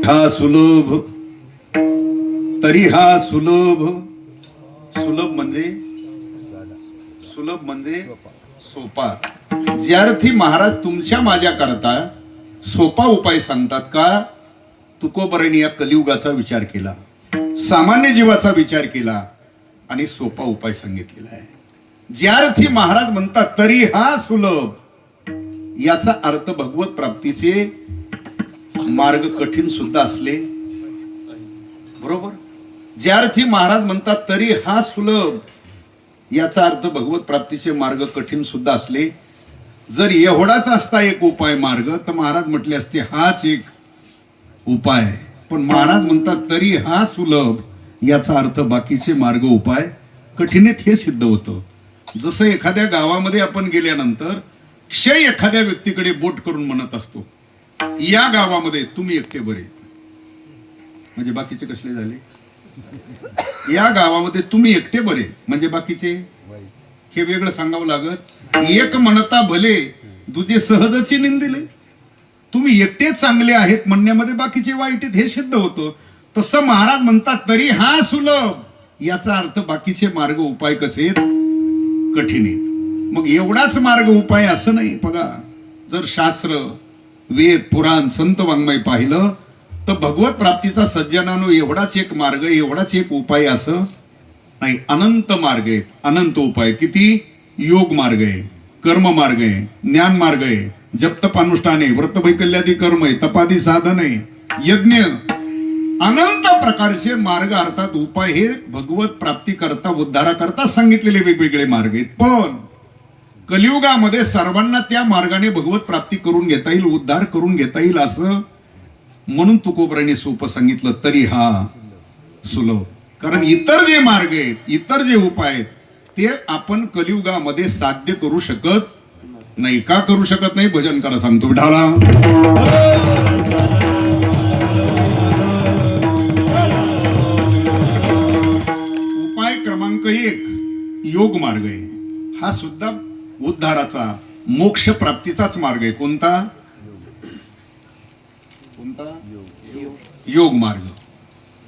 मोठा सुलभ तरी हा सुलभ म्हणजे सोपा. ज्यार्थी महाराज तुमच्या माझ्या करता सोपा उपाय सांगतात का, तुकोबरांनी या कलियुगाचा विचार केला, सामान्य जीवाचा विचार केला आणि सोपा उपाय सांगितलेला आहे. ज्यार्थी महाराज म्हणतात तरी हा सुलभ, याचा अर्थ भगवत प्राप्तीचे मार्ग कठीण सुद्धा असले. बरोबर. ज्यार्थी महाराज म्हणतात तरी हा सुलभ, याचा अर्थ भगवत प्राप्तीचे मार्ग कठीण सुद्धा असले. जर एवढाच असता एक उपाय मार्ग तर महाराज म्हटले असते हाच एक उपाय. पण महाराज म्हणतात तरी हा सुलभ, याचा अर्थ बाकीचे मार्ग उपाय कठीण आहेत हे सिद्ध होतं. जसं एखाद्या गावामध्ये आपण गेल्यानंतर क्षय एखाद्या व्यक्तीकडे बोट करून म्हणत असतो, या गावामध्ये तुम्ही एकटे बरे, म्हणजे बाकीचे कसले झाले. या गावामध्ये तुम्ही एकटे बरे म्हणजे बाकीचे, हे वेगळं सांगावं लागत. एक म्हणता भले दुजे सहजची निंदिले. तुम्ही एकटे चांगले आहेत म्हणण्यामध्ये बाकीचे वाईट आहेत हे सिद्ध होतं. तसं महाराज म्हणतात तरी हा सुलभ, याचा अर्थ बाकीचे मार्ग उपाय कसे आहेत, कठीण आहेत. मग एवढाच मार्ग उपाय असं नाही. बघा, जर शास्त्र वेद पुराण संत वाङ्मय पाहिलं तर भगवत प्राप्तीचा सज्जनानो एवढाच एक मार्ग, एवढाच एक उपाय असं नाही. अनंत मार्ग आहेत, अनंत उपाय. किती? योग मार्ग आहे, कर्म मार्ग आहे, ज्ञान मार्ग आहे, जप तप अनुष्ठान आहे, व्रत वैकल्यादी कर्म आहे, तपादी साधन आहे, यज्ञ, अनंत प्रकारचे मार्ग अर्थात उपाय हे भगवत प्राप्ती करता उद्धारा करता सांगितलेले वेगवेगळे मार्ग आहेत. पण कलियुगामध्ये सर्वांना त्या मार्गाने भगवत प्राप्ती करून घेता येईल, उद्धार करून घेता येईल असं म्हणून तुकोबरांनी सोपं सांगितलं तरी हा सुलभ. कारण इतर जे मार्ग आहेत, इतर जे उपाय आहेत ते आपण कलियुगामध्ये साध्य करू शकत नाही. का करू शकत नाही? भजन करा सांगतो विठाला. उपाय क्रमांक 1 योग मार्ग आहे. हा सुद्धा उद्धाराचा मोक्ष प्राप्तीचाच मार्ग आहे. कोणता? योग मार्ग.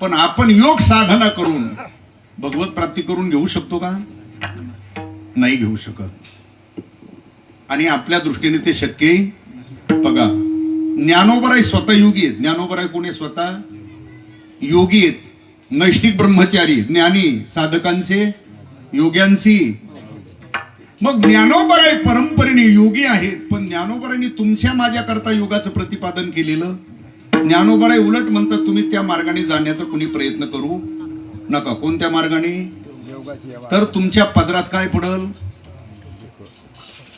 पण आपण योग साधना करून भगवत प्राप्ती करून घेऊ शकतो का? नाही घेऊ शकत. आणि आपल्या दृष्टीने ते शक्य आहे. बघा, ज्ञानोबराय स्वतः योगी आहेत. ज्ञानोबराय कोणी? स्वतः योगी आहेत, नैष्टिक ब्रह्मचारी, ज्ञानी, साधकांचे योग्यांशी. मग ज्ञानोबराय परंपरेने योगी आहेत, पण ज्ञानोबरांनी तुमच्या माझ्या करता योगाचं प्रतिपादन केलेलं. ज्ञानोबराय उलट म्हणतात तुम्ही त्या मार्गाने जाण्याचा कुणी प्रयत्न करू नका. कोणत्या मार्गाने? तर तुमच्या पदरात काय पडल?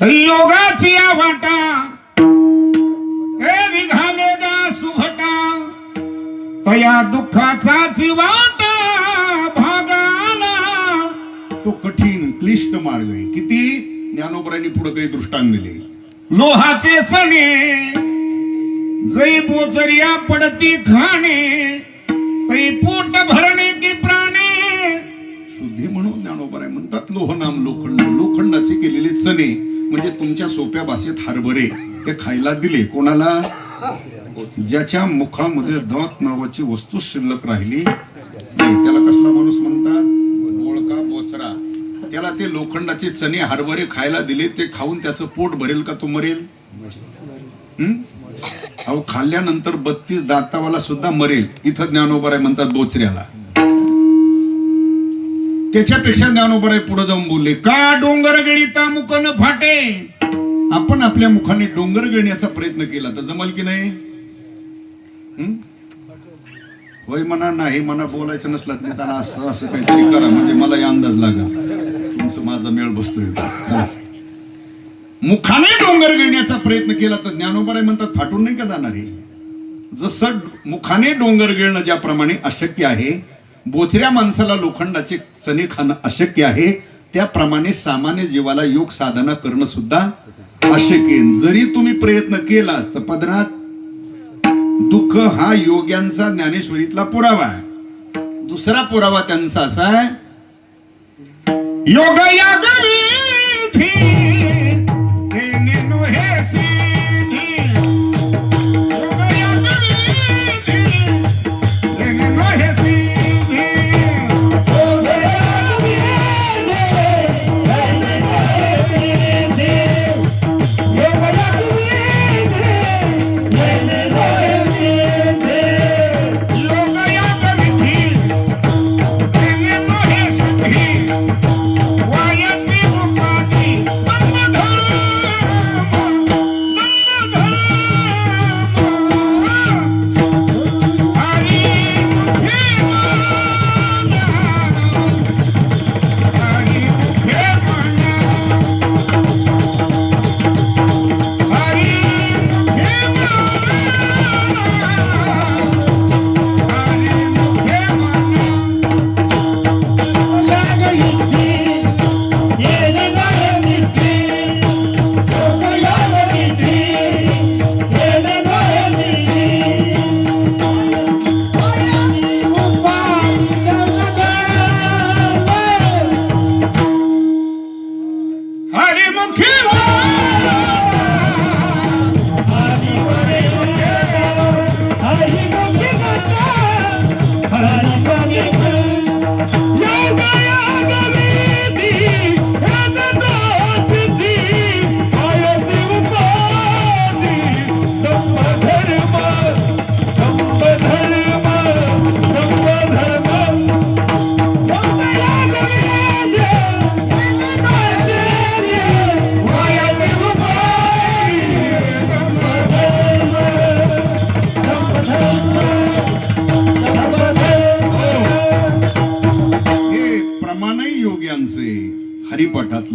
योगाची वाटा हे निघाले दा सुभटा, तया दुःखाचा वाटा भागाला. तो कठीण क्लिष्ट मार्ग आहे. किती? ज्ञानोबरांनी पुढे काही दृष्टांत दिले. लोहाचे चणे जै बोचरिया पडती खाणे, तै पोट भरणे की प्राणे. शुद्धी म्हणून ज्ञानोबराय म्हणतात लोह नाम लोखंड. लोखंडाचे केलेले चणे म्हणजे तुमच्या सोप्या भाषेत हरभरे, ते खायला दिले. कोणाला? ज्याच्या मुखामध्ये दात नावाची वस्तू शिल्लक राहिली नाही. त्याला कसला माणूस म्हणतात? बोळका बोचरा. त्याला ते लोखंडाचे चणे हरभरे खायला दिले, ते खाऊन त्याचं पोट भरेल का? तो मरेल. अहो, खाल्ल्यानंतर 32 दातावाला सुद्धा मरेल. इथं ज्ञानोबराय म्हणतात बोचऱ्याला. त्याच्यापेक्षा ज्ञानोबराय पुढे जाऊन बोलले, का डोंगर गिळीता मुख न फाटे. आपण आपल्या मुखाने डोंगर गिळण्याचा प्रयत्न केला तर जमल की नाही? होय म्हणा, नाही म्हणा, बोलायचं नसलं त्यांना असं असं काहीतरी करा म्हणजे मला अंदाज लागा तुमचं माझा मेळ बसतोय. मुखाने डोंगर गिळण्याचा प्रयत्न केला तर ज्ञानोबराय म्हणतात फाटून नाही का जाणार आहे. जसं मुखाने डोंगर गिळणं ज्याप्रमाणे अशक्य आहे, बोचऱ्या माणसाला लोखंडाचे चणे खाणं अशक्य आहे, त्याप्रमाणे सामान्य जीवाला योग साधना करणं सुद्धा अशक्य आहे. जरी तुम्ही प्रयत्न केला तर पदरात दुःख हा योग्यांचा ज्ञानेश्वरीतला पुरावा आहे. दुसरा पुरावा त्यांचा असा आहे, योग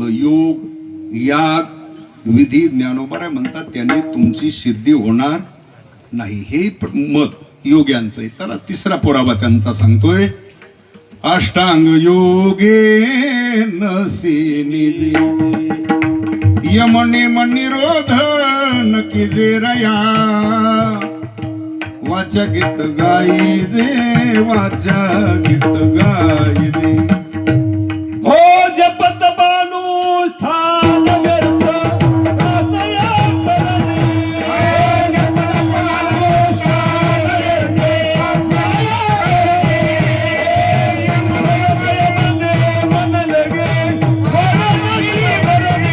सांगितलं योग याग विधी ज्ञानोबा म्हणतात त्याने तुमची सिद्धी होणार नाही, हे मत योग्यांचं आहे. त्याला तिसरा पुरावा त्यांचा सांगतोय, अष्टांग योगे नसे निजे यमने निरोध नकी जे रया वाचा गीत गाई दे वाचा गीत गाई दे हो जपत बानू स्थान व्यर्थ दासया करणे. जपत बानू स्थान व्यर्थ दासया करणे. मन लगे वरणी भरणे.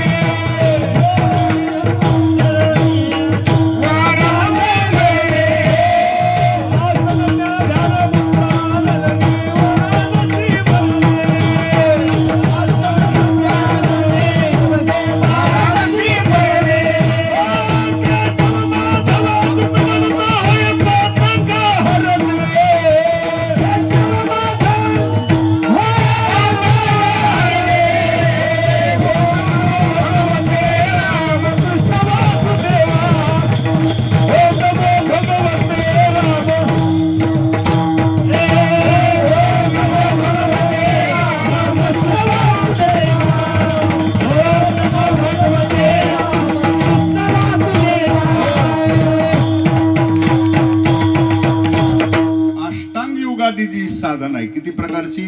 जी साधन आहे किती प्रकारची,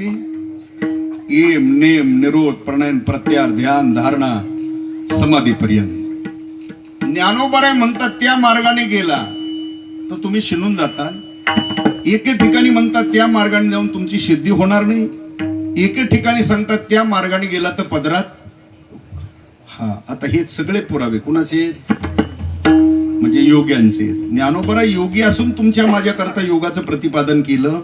येम नेम निरोध प्रणयन प्रत्यार ध्यान धारणा समाधी पर्यंत. ज्ञानोबा म्हणतात त्या मार्गाने गेला तर तुम्ही शिनून जाताल. एके ठिकाणी म्हणतात त्या मार्गाने जाऊन तुमची सिद्धी होणार नाही, एके ठिकाणी सांगतात त्या मार्गाने गेला तर पदरात. हा आता हे सगळे पुरावे कुणाचे, म्हणजे योग्यांचे. ज्ञानोबा योगी असून तुमच्या माझ्या करता योगाचं प्रतिपादन केलं.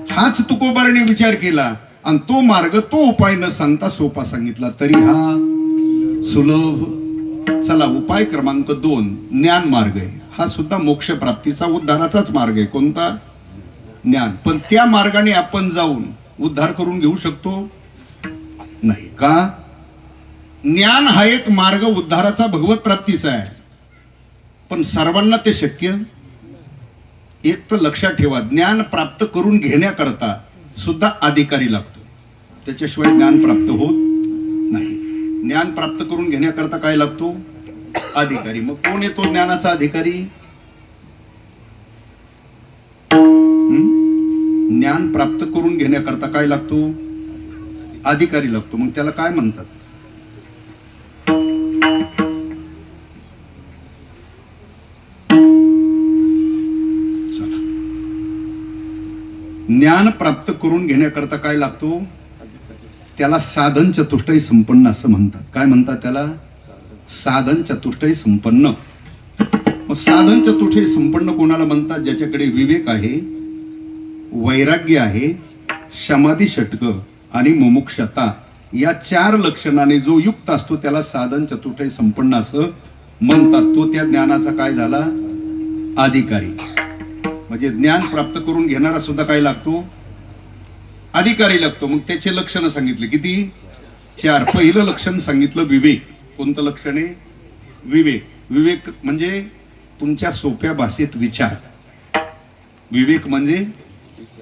हाच तुकोबाराने विचार केला आणि तो मार्ग तो उपाय न सांगता सोपा सांगितला, तरी हा सुलभ. चला उपाय क्रमांक 2 ज्ञान मार्ग आहे. हा सुद्धा मोक्ष प्राप्तीचा उद्धाराचाच मार्ग आहे. कोणता, ज्ञान. पण त्या मार्गाने आपण जाऊन उद्धार करून घेऊ शकतो नाही का. ज्ञान हा एक मार्ग उद्धाराचा भगवत प्राप्तीचा आहे, पण सर्वांना ते शक्य. एक तर लक्षात ठेवा, ज्ञान प्राप्त करून घेण्याकरता सुद्धा अधिकारी लागतो, त्याच्याशिवाय ज्ञान प्राप्त होत नाही. ज्ञान प्राप्त करून घेण्याकरता काय लागतो, अधिकारी. मग कोण येतो ज्ञानाचा अधिकारी, ज्ञान प्राप्त करून घेण्याकरता काय लागतो, अधिकारी लागतो. मग त्याला काय म्हणतात, ज्ञान प्राप्त करून घेण्याकरता काय लागतो, त्याला साधन चतुष्टय संपन्न असं म्हणतात. काय म्हणतात त्याला, साधन चतुष्टय संपन्न. मग साधन चतुष्टय संपन्न कोणाला म्हणतात, ज्याच्याकडे विवेक आहे, वैराग्य आहे, समाधी षटक आणि मुमुक्षता या 4 लक्षणाने जो युक्त असतो त्याला साधन चतुष्टय संपन्न असं म्हणतात. तो त्या ज्ञानाचा काय झाला, अधिकारी. म्हणजे ज्ञान प्राप्त करून घेणारा सुद्धा काय लागतो, अधिकारी लागतो. मग त्याचे लक्षण सांगितले किती, 4. पहिलं लक्षण सांगितलं विवेक. कोणतं लक्षण आहे, विवेक. विवेक म्हणजे तुमच्या सोप्या भाषेत विचार. विवेक म्हणजे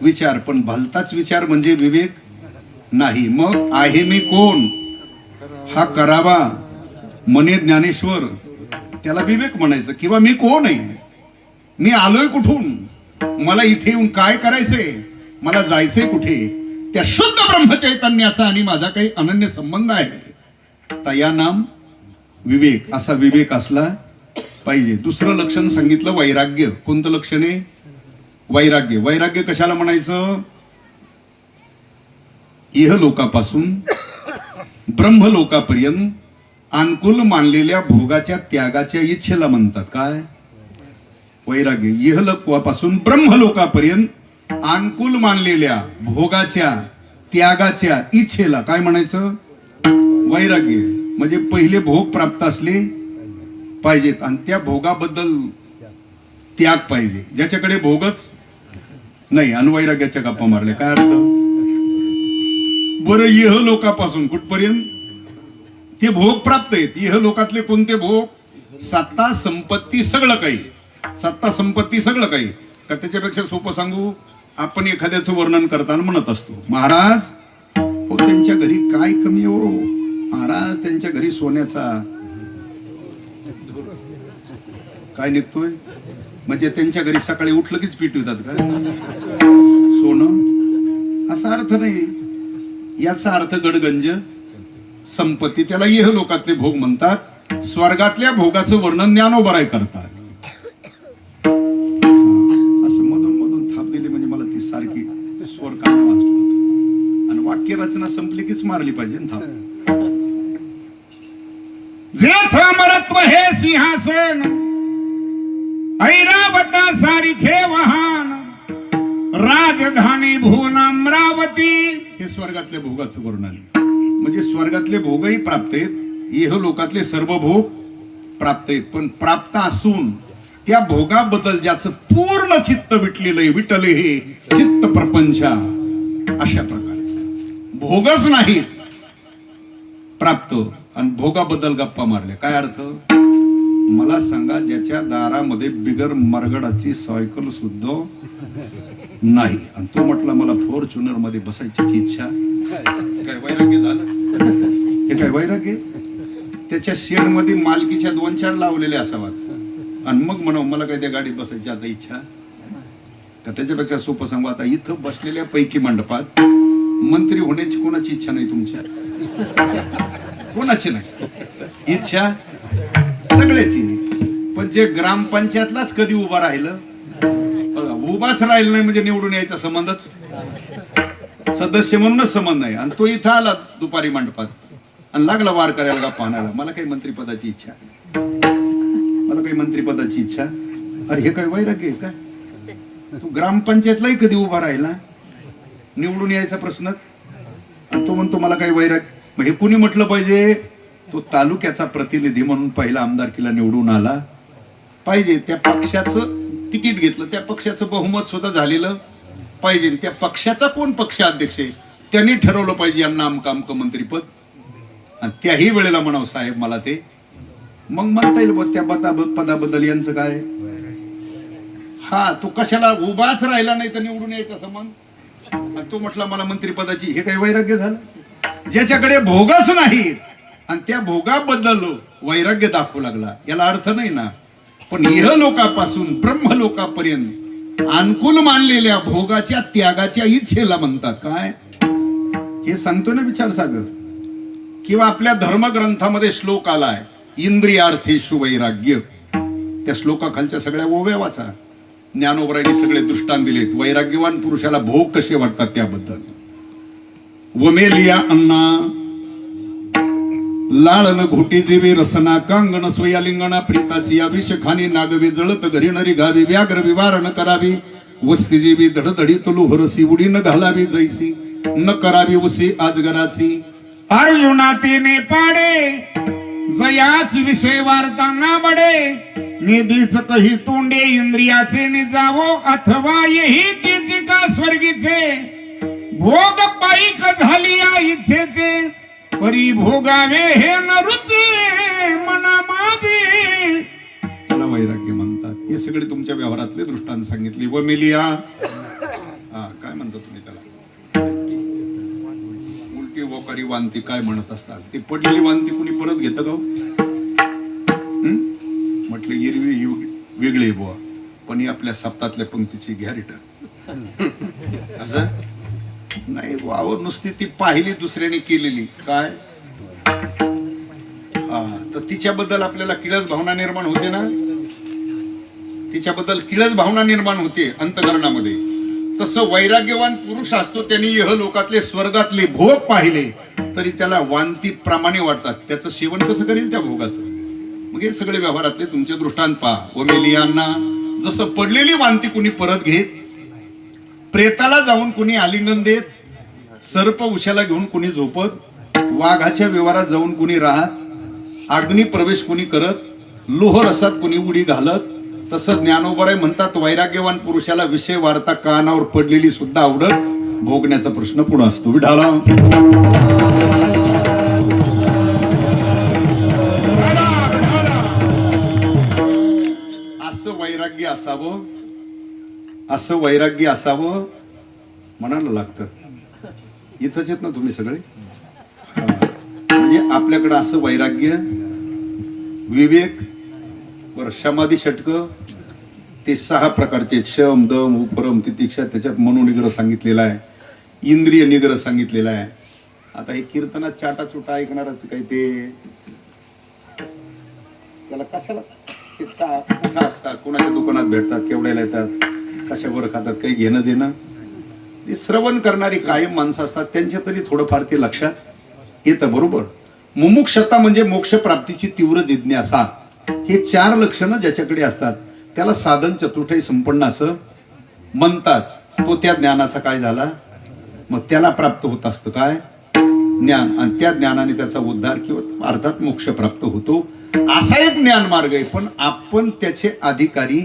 विचार, पण भलताच विचार म्हणजे विवेक नाही. मग आहे मी कोण हा करावा मने ज्ञानेश्वर, त्याला विवेक म्हणायचं. किंवा मी कोण आहे, मी आलोय कुठून, मला इथे येऊन काय करायचंय, मला जायचंय कुठे, त्या शुद्ध ब्रह्मचैतन्याचा आणि माझा काही अनन्य संबंध आहे, तया नाम विवेक. असा विवेक असला पाहिजे. दुसरं लक्षण सांगितलं वैराग्य. कोणतं लक्षण आहे, वैराग्य. वैराग्य कशाला म्हणायचं, इहलोकापासून ब्रह्मलोकापर्यंत अनुकूल मानलेल्या भोगाच्या त्यागाच्या इच्छेला म्हणतात. काय, वैराग्य. इहलोकापासून ब्रह्मलोकापर्यंत अनुकूल मानलेल्या भोगाच्या त्यागाच्या इच्छेला काय म्हणायचं, वैराग्य. म्हणजे पहिले भोग प्राप्त असले पाहिजेत आणि त्या भोगाबद्दल त्याग पाहिजे. ज्याच्याकडे भोगच नाही आणि वैराग्याच्या गप्पा मारल्या, काय अर्थ. बरं, इहलोकापासून कुठपर्यंत, ते भोग प्राप्त आहेत. इह लोकातले कोणते भोग? सत्ता संपत्ती सगळं काही. सत्ता संपत्ती सगळं काही. का त्याच्यापेक्षा सोपं सांगू? आपण एखाद्याचं वर्णन करताना म्हणत असतो, महाराज हो त्यांच्या घरी काय कमी हो, महाराज त्यांच्या घरी सोन्याचा काय निघतोय. म्हणजे त्यांच्या घरी सकाळी उठलं कीच पिटवतात का सोनं? असा अर्थ नाही. याचा अर्थ गडगंज संपत्ती. त्याला इह लोकातले भोग म्हणतात. स्वर्गातल्या भोगाचं वर्णन ज्ञानोबराय करतात. असं मधून मधून थाप दिली म्हणजे मला ती सारखी स्वर काढणं वाचतो आणि वाक्य रचना संपली कीच मारली पाहिजे ना थाप. जेथ अमरत्व हे सिंहासन, ऐरावता सारिखे वाहन, राजधानी भुवन अमरावती. हे स्वर्गातल्या भोगाचं वर्णन आहे. म्हणजे स्वर्गातले भोगही प्राप्त आहेत, इह लोकातले सर्व भोग प्राप्त आहेत. पण प्राप्त असून त्या भोगाबद्दल ज्याचं पूर्ण चित्त विटले हे चित्त प्रपंचा, अशा प्रकारचं भोगच नाहीत प्राप्त आणि भोगाबद्दल गप्पा मारल्या. काय अर्थ? मला सांगा, ज्याच्या दारामध्ये बिगर मरगडाची सायकल सुद्धा नाही आणि तो म्हटला मला फॉर्च्युनर मध्ये बसायची इच्छा, काय वैराग्य झालं? हे काय वैराग्य? त्याच्या शेड मध्ये मालकीच्या 2-4 लावलेले असावात आणि मग म्हणा मला काय त्या गाडीत बसायची आता इच्छा का? त्याच्यापेक्षा सोपं सांगू, आता इथं बसलेल्या पैकी मंडपात मंत्री होण्याची कोणाची इच्छा नाही तुमच्या? कोणाची नाही इच्छा? सगळ्याची. पण जे ग्रामपंचायतलाच कधी उभा राहिलं, उभाच राहिलं नाही म्हणजे निवडून यायचा संबंधच, सदस्य म्हणूनच संबंध नाही. आणि तो इथं आला दुपारी मंडपात आणि लागला वार करायला गप्पा आणायला, मला काही मंत्रिपदाची इच्छा, मला काही मंत्रिपदाची इच्छा. अरे हे काय वैराग्य आहे का? तू ग्रामपंचायतलाही कधी उभा राहिला, निवडून यायचा प्रश्नच, आणि तो म्हणतो मला काही वैराग्य. मग हे कुणी म्हटलं पाहिजे? तो तालुक्याचा प्रतिनिधी म्हणून पहिला आमदारकीला निवडून आला पाहिजे. त्या पक्षाचं तिकीट घेतलं, त्या पक्षाचं बहुमत सुद्धा झालेलं पाहिजे. त्या पक्षाचा कोण पक्षाध्यक्ष आहे त्यांनी ठरवलं पाहिजे यांना आमकं आमकं मंत्रीपद. आणि त्याही वेळेला म्हणावं साहेब मला ते, मग म्हणता येईल त्या पदाबद्दल यांचं काय. हा तो कशाला उभाच राहिला नाही तर निवडून यायचा संबंध, तो म्हटला मला मंत्रिपदाची. हे काही वैराग्य झालं? ज्याच्याकडे भोगच नाही आणि त्या भोगाबद्दल वैराग्य दाखवू लागला, याला अर्थ नाही ना. पण इह लोकापासून ब्रह्मलोकापर्यंत अनुकूल मानलेल्या भोगाच्या त्यागाच्या इच्छेला म्हणतात काय? हे सांगतो ना विचार सागर. किंवा आपल्या धर्मग्रंथामध्ये श्लोक आलाय, इंद्रियार्थेषु वैराग्य. त्या श्लोकाखालच्या सगळ्या ओव्या वाचा. ज्ञानोबरायांनी सगळे दृष्टांत दिलेत वैराग्यवान पुरुषाला भोग कसे वाटतात त्याबद्दल. वमेलिया अण्णा लाळन घोटी जीवी रसना कांगण स्वयालिंगणा प्रीताची अभिषेखानी नागवी जळत घरी नरी गावी व्याघ्र विवारण करावी वस्ती जीवी धडधडी तुलू हरसी उडी न घालावी जैसी न करावी उसी आजगराची. अर्जुना तिने पाडे जयाच विषय वार्ताना बडे निधीच कही तोंडे इंद्रियाचे निजावो अथवा येही तिची का स्वर्गीचे भोग पाईक झाली या इच्छेचे परी भोगावे हे न रुचे मना माझे. त्याला वैराग्य म्हणतात. हे सगळे तुमच्या व्यवहारातले दृष्टांत सांगितले. व मेलिया काय म्हणता तुम्ही त्याला? उलटी वकारी वांती काय म्हणत असतात? ती पडलेली वांती कुणी परत घेतं का? म्हटलं एरवी वेगळे बुवा, पण ही आपल्या सप्तातल्या पंक्तीची घ्या रिटर्न. असं नाही वावर नुसती ती पाहिली दुसऱ्याने केलेली काय, तर तिच्याबद्दल आपल्याला किळस भावना निर्माण होते ना, तिच्याबद्दल किळस भावना निर्माण होते अंतःकरणामध्ये. तसं वैराग्यवान पुरुष असतो, त्यांनी यह लोकातले स्वर्गातले भोग पाहिले तरी त्याला वांती प्रमाणे वाटतात. त्याचं सेवन कसं करेल त्या भोगाचं? मग हे सगळे व्यवहारातले तुमचे दृष्टांत पहा. व मेलियांना जसं पडलेली वांती कुणी परत घेत, प्रेताला जाऊन कुणी आलिंगन देत, सर्प उशाला घेऊन कुणी झोपत, वाघाच्या व्यवहारात जाऊन कुणी राहत, अग्नी प्रवेश कुणी करत, लोह रसात कुणी उडी घालत, तसं ज्ञानोबराय म्हणतात वैराग्यवान पुरुषाला विषय वार्ता कानावर पडलेली सुद्धा आवडत, भोगण्याचा प्रश्न पुढे असतो. विढाला वैराग्य असावं, असं वैराग्य असावं म्हणायला लागतं. इथंच येत ना तुम्ही सगळे. म्हणजे आपल्याकडं असं वैराग्य, विवेक, बर समाधी षटक, ते 6 प्रकारचे शम दम उपरम तितिक्षा, त्याच्यात मनोनिग्रह सांगितलेला आहे, इंद्रिय निग्रह सांगितलेला आहे. आता हे कीर्तनात चाटा चुटा ऐकणारच काही ते त्याला कशाला ते कुठं असतात, कोणाच्या दुकानात भेटतात, केवढ्याला येतात, कशावर खातात, काही घेणं देणं. ते श्रवण करणारी कायम माणसं असतात, त्यांच्या तरी थोडंफार ते लक्षात येतं. बरोबर. मुमुक्षता म्हणजे मोक्ष प्राप्तीची तीव्र जिज्ञासा. हे 4 लक्षणं ज्याच्याकडे असतात त्याला साधन चतुर्थी संपन्न असं म्हणतात. तो त्या ज्ञानाचा काय झाला, मग त्याला प्राप्त होत असतं काय, ज्ञान. आणि त्या ज्ञानाने त्याचा उद्धार किंवा अर्थात मोक्ष प्राप्त होतो. असा एक ज्ञान मार्ग आहे. पण आपण त्याचे अधिकारी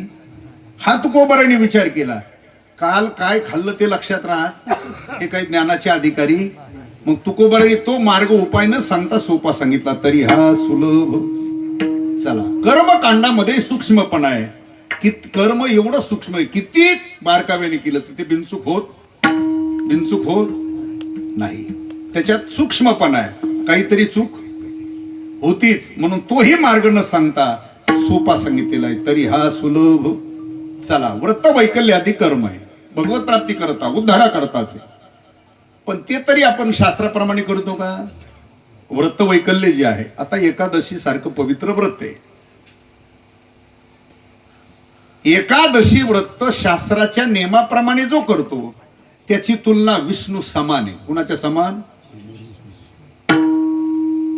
हा तुकोबाराने विचार केला. काल काय खाल्लं ते लक्षात राहा, हे काही ज्ञानाचे अधिकारी. मग तुकोबाराने तो मार्ग उपाय न सांगता सोपा सांगितला, तरी हा सुलभ. चला, कर्मकांडामध्ये सूक्ष्मपणा आहे. की कर्म एवढं सूक्ष्म आहे, किती बारकाव्याने केलं तर ते बिनचूक होत नाही. त्याच्यात सूक्ष्मपणा आहे, काहीतरी चूक होतीच. म्हणून तोही मार्ग न सांगता सोपा सांगितलेला आहे, तरी हा सुलभ. चला, व्रत वैकल्य आधी कर्म आहे, भगवत प्राप्ती करता उद्धारा करताच. पण ते तरी आपण शास्त्राप्रमाणे करतो का? व्रत वैकल्य जे आहे, आता एकादशी सारखं पवित्र व्रत आहे. एकादशी व्रत शास्त्राच्या नियमाप्रमाणे जो करतो त्याची तुलना विष्णू समान आहे. कुणाच्या समान?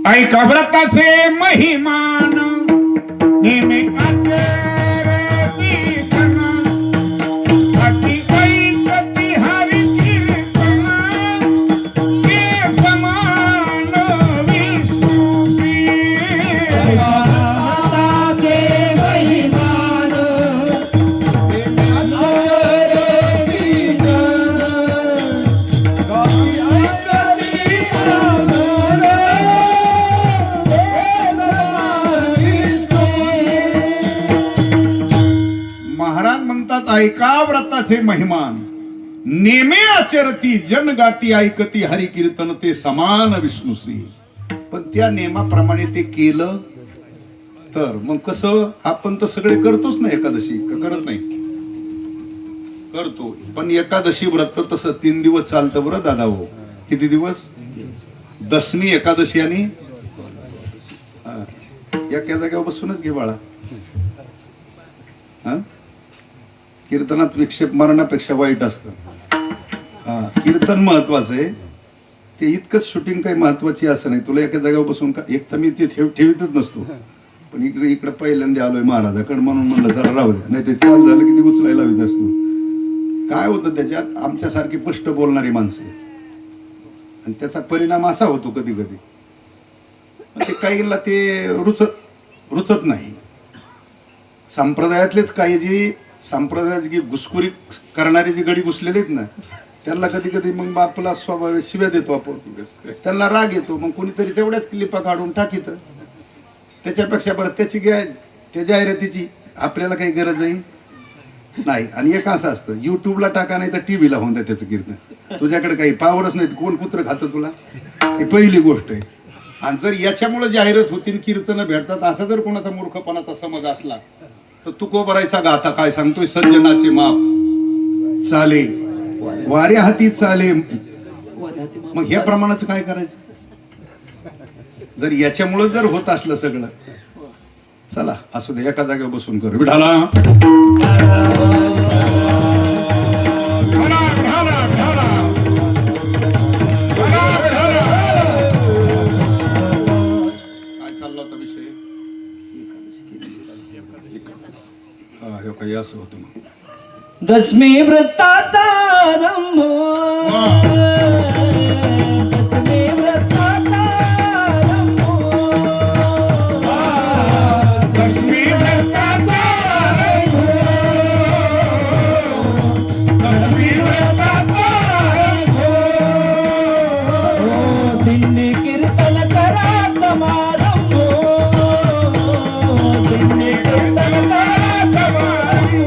ऐका व्रताचे महिमान नेहमी ऐका व्रताचे महिमान नेमे आचरती जनगाती ऐकती हरी कीर्तन ते समान विष्णुसी. पण त्या नियमाप्रमाणे ते केलं तर मग कसं, आपण तर सगळे करतोच ना एकादशी, करत नाही? करतो. पण एकादशी व्रत तसं 3 दिवस चालतं बरं दादा हो. किती दिवस? दशमी एकादशी आणि एका जागेवर बसूनच घे बाळा. कीर्तनात विक्षेप मारण्यापेक्षा वाईट असतं. कीर्तन महत्वाचं आहे, ते इतकंच. शूटिंग काही महत्वाची असं नाही. तुला एका जागेवर बसून का, एक तर मी ते ठेवीतच नसतो, पण इकडे पहिल्यांदा आलोय महाराजाकडे म्हणून म्हणलं जरा राहू द्या, नाही ते चाल झालं की ते उचलायला हवीत असतो. काय होतं त्याच्यात, आमच्यासारखी स्पष्ट बोलणारी माणसं, आणि त्याचा परिणाम असा होतो कधी कधी ते काहीला ते रुचत नाही. संप्रदायातलेच काही जी संप्रदायात जी घुसखोरी करणारे जी गडी घुसलेले आहेत ना, त्यांना कधी कधी मग आपला स्वभाव शिव्या देतो आपण, त्यांना राग येतो. मग कोणीतरी तेवढ्याच क्लिपा काढून टाकीत. त्याच्यापेक्षा बरं त्या जाहिरातीची आपल्याला काही गरज आहे नाही. आणि एक असं असतं, युट्यूबला टाका नाही तर टीव्हीला होऊन द्या त्याचं कीर्तन. तुझ्याकडे काही पावरच नाही, कोण पुत्र खातं तुला? ही पहिली गोष्ट आहे. आणि जर याच्यामुळे जाहिरात होती, कीर्तन भेटतात, असा जर कोणाचा मूर्खपणाचा समज असला तर तुकोबारायचा गाथा काय सांगतोय, सज्जनाचे माप चाले वाऱ्या हाती चाले. मग ह्या प्रमाणाचं काय करायचं जर याच्यामुळे जर होत असलं सगळं? चला असू दे, एका जागेवर बसून कर. विढाला काय चालला होता विषय? हा काही असं होतं. मग दशमी वृत्ताचा आरंभ, दशमी वृत्ताचा आरंभ, दशमी व्रताचा आरंभ, दशमी व्रताचा आरंभ. दिंडी कीर्तन करा समारंभ, दिंडी कीर्तन करा समारंभ.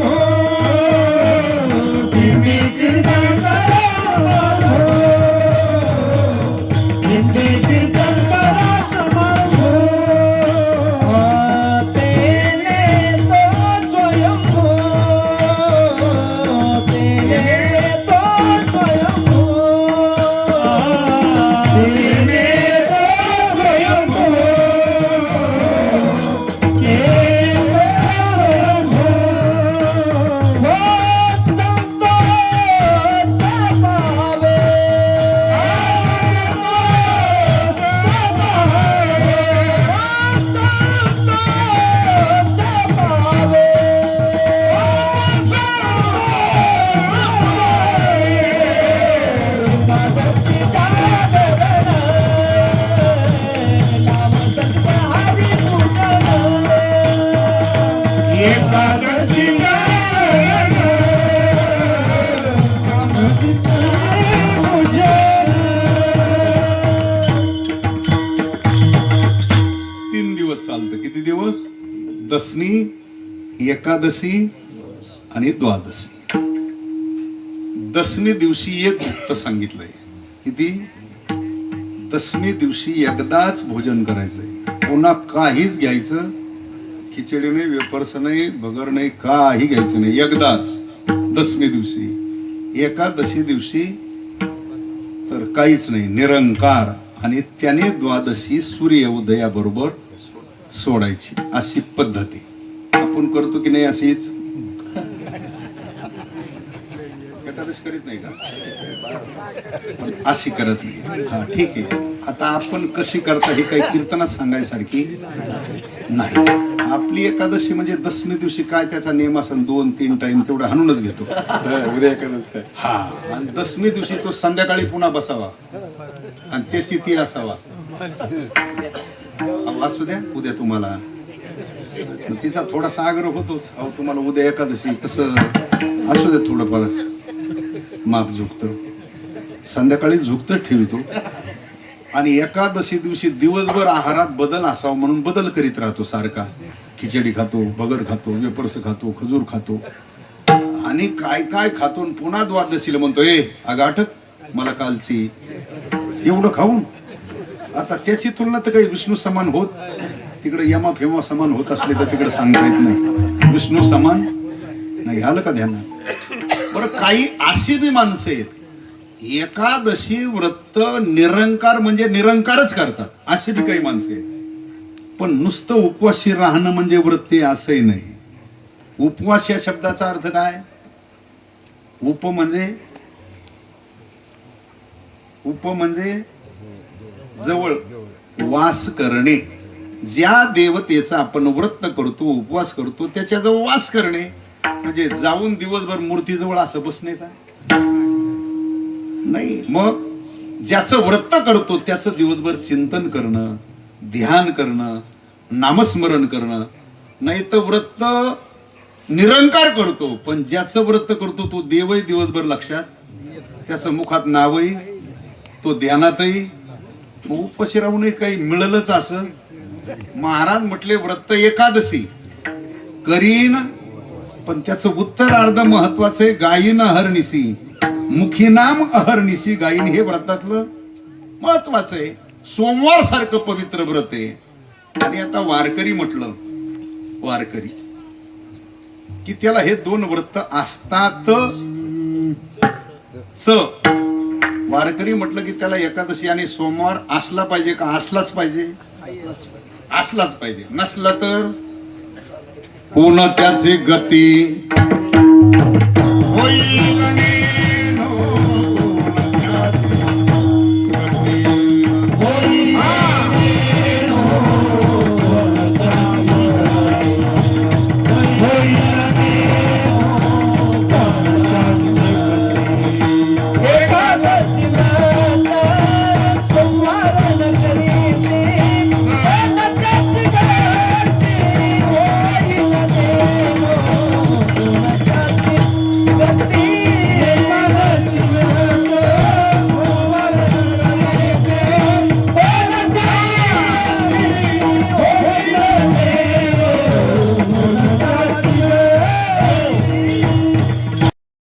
दशमी, एकादशी आणि द्वादशी. दशमी दिवशी एक गुप्त सांगितलंय. किती? दशमी दिवशी एकदाच भोजन करायचंय, पुन्हा काहीच घ्यायचं, खिचडी नाही, वेपर्स नाही, भगर नाही, काही घ्यायचं नाही, एकदाच दशमी दिवशी. एकादशी दिवशी तर काहीच नाही, निरंकार. आणि त्याने द्वादशी सूर्य उदयाबरोबर सोडायची. अशी पद्धती आपण करतो की नाही? अशीच एकादशी करीत नाही का? पण अशी करत नाही. हा ठीक आहे. आता आपण कशी करता हे काही कीर्तनात सांगायसारखी नाही. आपली एकादशी म्हणजे दशमी दिवशी काय त्याचा नियम असेल, 2-3 टाइम तेवढा हाणूनच घेतो. हा, आणि दशमी दिवशी तो संध्याकाळी पुन्हा बसावा आणि त्याची ती असावा. अहो, असू द्या उद्या तुम्हाला, तिचा थोडासा आग्रह होतोच. अहो तुम्हाला उद्या एकादशी, कसं असू द्या थोडंफार माप झुकतं, संध्याकाळी झुकतं ठेवतो. आणि एकादशी दिवशी दिवसभर आहारात बदल असावा म्हणून बदल करीत राहतो सारखा. खिचडी खातो, भगर खातो, वेपर्स खातो, खजूर खातो आणि काय काय खातो. पुन्हा द्वादशीला म्हणतो, अगं आठक मला कालची एवढं खाऊन. आता त्याची तुलना तर काही विष्णू समान होत, तिकडे यमा फेमा समान होत असले तर तिकडे सांगता येत नाही. विष्णू समान नाही, आलं का ध्यानात? बरं, काही अशी बी माणसं आहेत एकादशी व्रत निरंकार म्हणजे निरंकारच करतात, अशी बी काही माणसं आहेत. पण नुसतं उपवासी राहणं म्हणजे व्रत आहे असंही नाही. उपवास या शब्दाचा अर्थ काय? उप म्हणजे जवळ, वास करणे. ज्या देवतेचा आपण व्रत करतो, उपवास करतो, त्याच्याजवळ वास करणे. म्हणजे जाऊन दिवसभर मूर्तीजवळ असं बसणे का? नाही. मग ज्याचं व्रत करतो त्याचं दिवसभर चिंतन करणं, ध्यान करणं, नामस्मरण करणं. नाही तर व्रत निरंकार करतो, पण ज्याचं व्रत करतो तो देवही दिवसभर लक्षात, त्याचं मुखात नावही, तो ध्यानातही. मग उपाशी राहूनही काही मिळलंच असं? महाराज म्हटले व्रत एकादशी करीन, पण त्याचं उत्तरार्ध महत्वाचं आहे. गायीन अहर्निशी, मुखी नाम अहर्निशी. गायीन हे व्रतातलं महत्वाचं आहे. सोमवार सारखं पवित्र व्रत आहे. आणि आता वारकरी म्हटलं, वारकरी की त्याला हे 2 व्रत असतात. वारकरी म्हटलं की त्याला एकादशी आणि सोमवार असला पाहिजे का? असलाच पाहिजे, असलाच पाहिजे. नसला तर पूर्ण त्याचे गती होईल